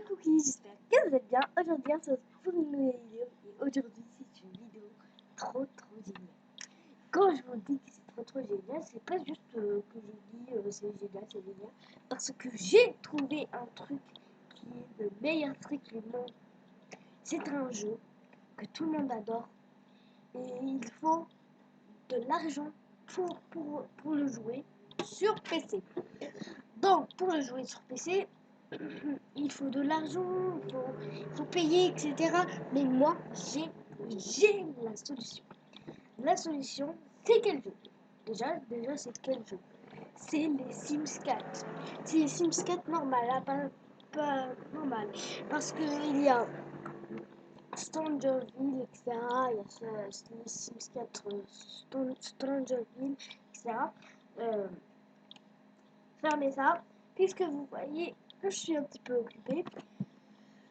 Cookie, j'espère que vous êtes bien. Aujourd'hui, on se retrouve pour une nouvelle vidéo. Et aujourd'hui, c'est une vidéo trop géniale. Quand je vous dis que c'est trop génial, c'est pas juste que je dis c'est génial. Parce que j'ai trouvé un truc qui est le meilleur truc du monde. C'est un jeu que tout le monde adore. Et il faut de l'argent pour le jouer sur PC. Donc, pour le jouer sur PC, il faut de l'argent, il faut payer, etc. Mais moi, j'ai la solution. La solution, c'est quel jeu? Déjà c'est quel jeu? C'est les Sims 4. C'est les Sims 4 normal, hein, pas normal. Parce qu'il y a Strangerville, etc. Il y a les Sims 4 Strangerville, etc. Fermez ça, puisque vous voyez que je suis un petit peu occupée.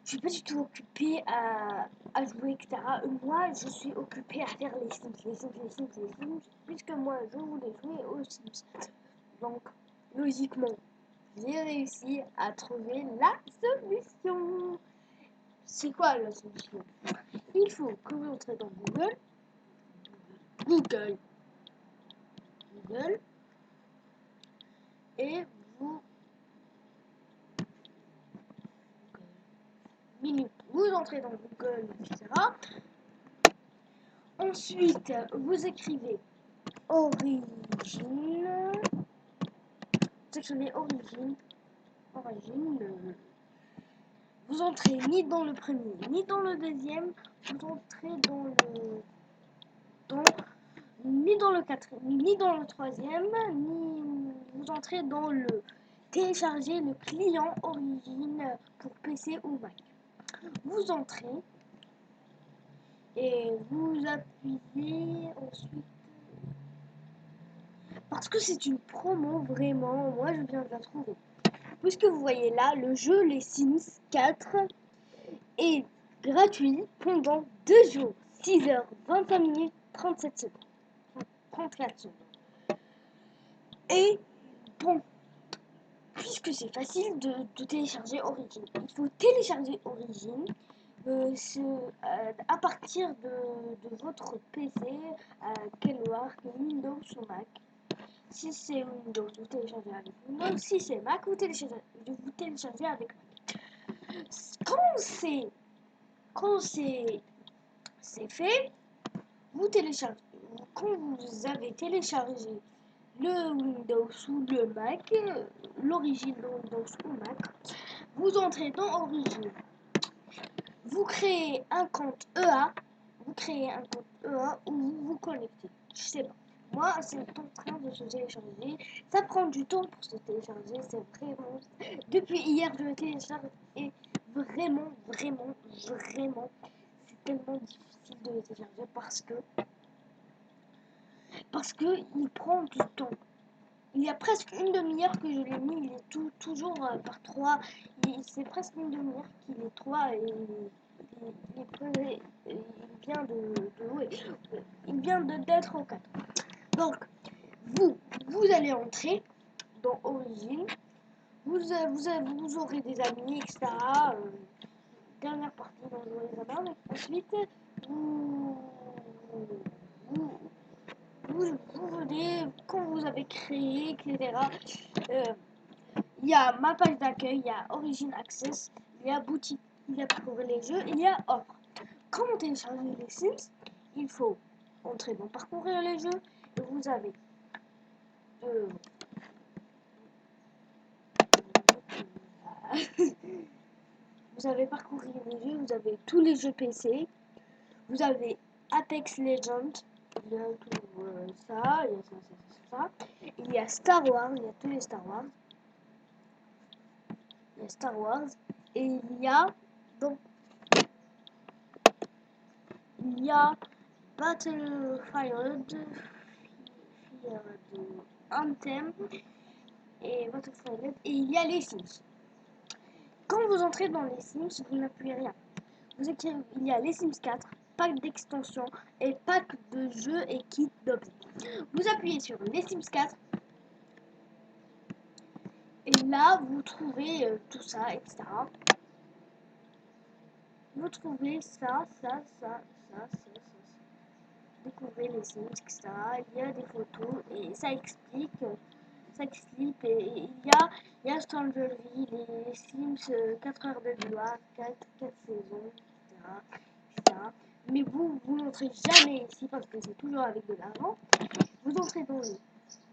Je suis pas du tout occupée à jouer, etc. Moi, je suis occupée à faire les Sims, puisque moi, je voulais jouer aux Sims. Donc, logiquement, j'ai réussi à trouver la solution. C'est quoi la solution? Il faut que vous entrez dans Google, et vous entrez dans Google, etc. Ensuite, vous écrivez origine, sélectionnez origine, vous entrez ni dans le premier, ni dans le deuxième, vous entrez ni dans le quatrième, ni dans le troisième, ni vous entrez dans le télécharger le client origine pour PC ou Mac. Vous entrez et vous appuyez ensuite. Parce que c'est une promo, vraiment, moi je viens de la trouver. Puisque vous voyez là, le jeu Les Sims 4 est gratuit pendant 2 jours, 6 heures, 25 minutes, 37 secondes. 34 secondes. Et bon, puisque c'est facile de télécharger Origin, il faut télécharger Origin à partir de votre PC, Windows ou Mac. Si c'est Windows, vous téléchargez avec Windows. Si c'est Mac, vous téléchargez avec Mac. Quand c'est fait, vous téléchargez. Quand vous avez téléchargé le Windows ou le Mac, l'origine de Windows ou Mac, vous entrez dans Origin. Vous créez un compte EA. Ou vous vous connectez. Je sais pas. Moi, c'est en train de se télécharger. Ça prend du temps pour se télécharger. C'est vraiment. Depuis hier, je le télécharge et vraiment, c'est tellement difficile de le télécharger parce que il prend du temps. Il y a presque une demi-heure que je l'ai mis. Il est toujours par 3. C'est presque une demi-heure qu'il est 3 et il vient d'être au 4. Donc, vous allez entrer dans Origin. Vous aurez des amis, etc. Dernière partie dans les amis. Ensuite, vous venez, quand vous avez créé, etc. Il y a ma page d'accueil, il y a Origin Access, il y a boutique, il y a parcourir les jeux, il y a offre. Quand on télécharge les Sims, il faut entrer dans parcourir les jeux et vous avez vous avez parcourir les jeux, vous avez tous les jeux PC, vous avez Apex Legends, il y a tout ça, il y a ça. Il y a Star Wars, il y a tous les Star Wars. Il y a Star Wars et il y a Battlefield, Anthem et Battlefield et il y a les Sims. Quand vous entrez dans les Sims, vous n'appuyez rien. Vous écrivez, il y a les Sims 4, pack d'extensions et pack de jeux et kit d'objets. Vous appuyez sur les Sims 4 et là vous trouvez tout ça, etc. vous trouvez ça. Découvrez les Sims, etc. Il y a des photos et ça explique. Ça explique et il y a Strangerville, les Sims, 4 heures de gloire, 4 saisons, etc. Mais vous n'entrez jamais ici parce que c'est toujours avec de l'argent. Vous entrez dans les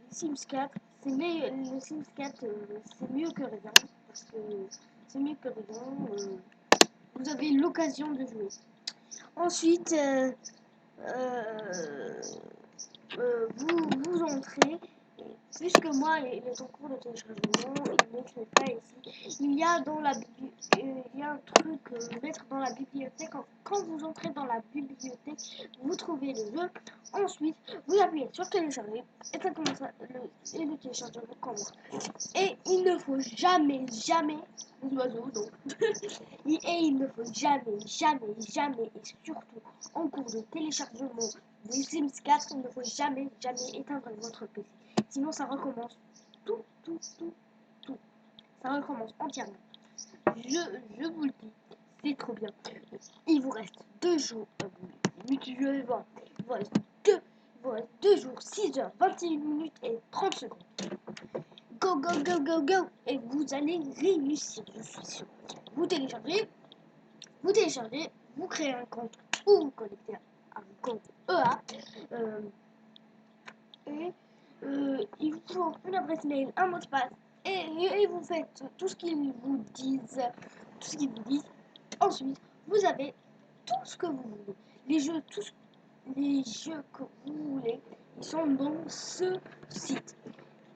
Sims 4. Le Sims 4, c'est mieux que rien parce que c'est mieux que rien. Vous avez l'occasion de jouer. Ensuite, vous entrez, puisque moi il est en cours de téléchargement, il n'est pas ici. Il y a un truc mettre dans la bibliothèque. Quand vous entrez dans la bibliothèque, vous trouvez le jeu. Ensuite, vous appuyez sur télécharger et ça commence le téléchargement commence. Et il ne faut jamais les oiseaux donc et il ne faut jamais et surtout en cours de téléchargement des Sims 4, il ne faut jamais éteindre votre PC. Sinon, ça recommence tout. Ça recommence entièrement. Je vous le dis, c'est trop bien. Il vous reste 2 jours à vous multiplier. Il vous reste 2 jours, 6 heures, 21 minutes et 30 secondes. Go. Et vous allez réussir, je suis sûr. Vous téléchargez, vous créez un compte ou vous connectez à un compte EA. Il vous faut une adresse mail, un mot de passe et vous faites tout ce qu'ils vous disent. Ensuite, vous avez tout ce que vous voulez. Les jeux que vous voulez, ils sont dans ce site.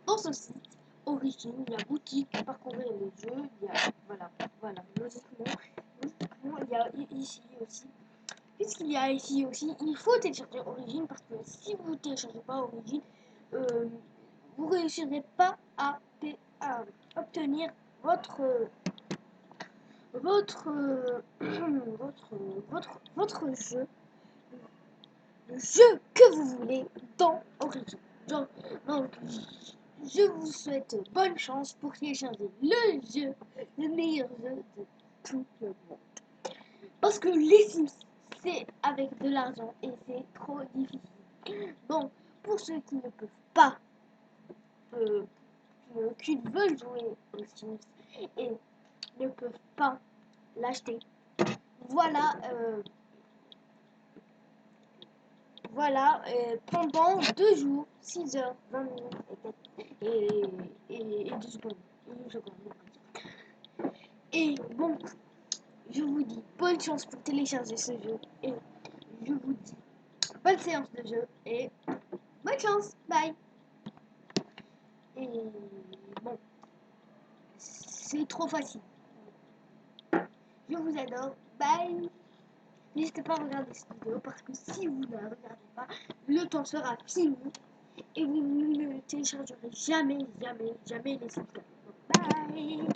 Dans ce site, origine, il y a boutique, parcourir les jeux, il y a, voilà, logiquement, il y a ici aussi. Puisqu'il y a ici aussi, il faut télécharger Origin parce que si vous ne téléchargez pas Origin, vous ne réussirez pas à obtenir votre jeu, le jeu que vous voulez dans Origin. Donc, je vous souhaite bonne chance pour télécharger le jeu, le meilleur jeu de tout le monde. Parce que les Sims, c'est avec de l'argent et c'est trop difficile. Donc, pour ceux qui ne peuvent pas, qui veulent jouer aux Sims et ne peuvent pas l'acheter, voilà, pendant 2 jours, 6 heures, 20 minutes et 2 secondes. Et bon, je vous dis bonne chance pour télécharger ce jeu et je vous dis bonne séance de jeu et bonne chance, bye. Et bon, c'est trop facile. Je vous adore, bye. N'hésitez pas à regarder cette vidéo parce que si vous ne la regardez pas, le temps sera fini et vous ne téléchargerez jamais les sites. Bye.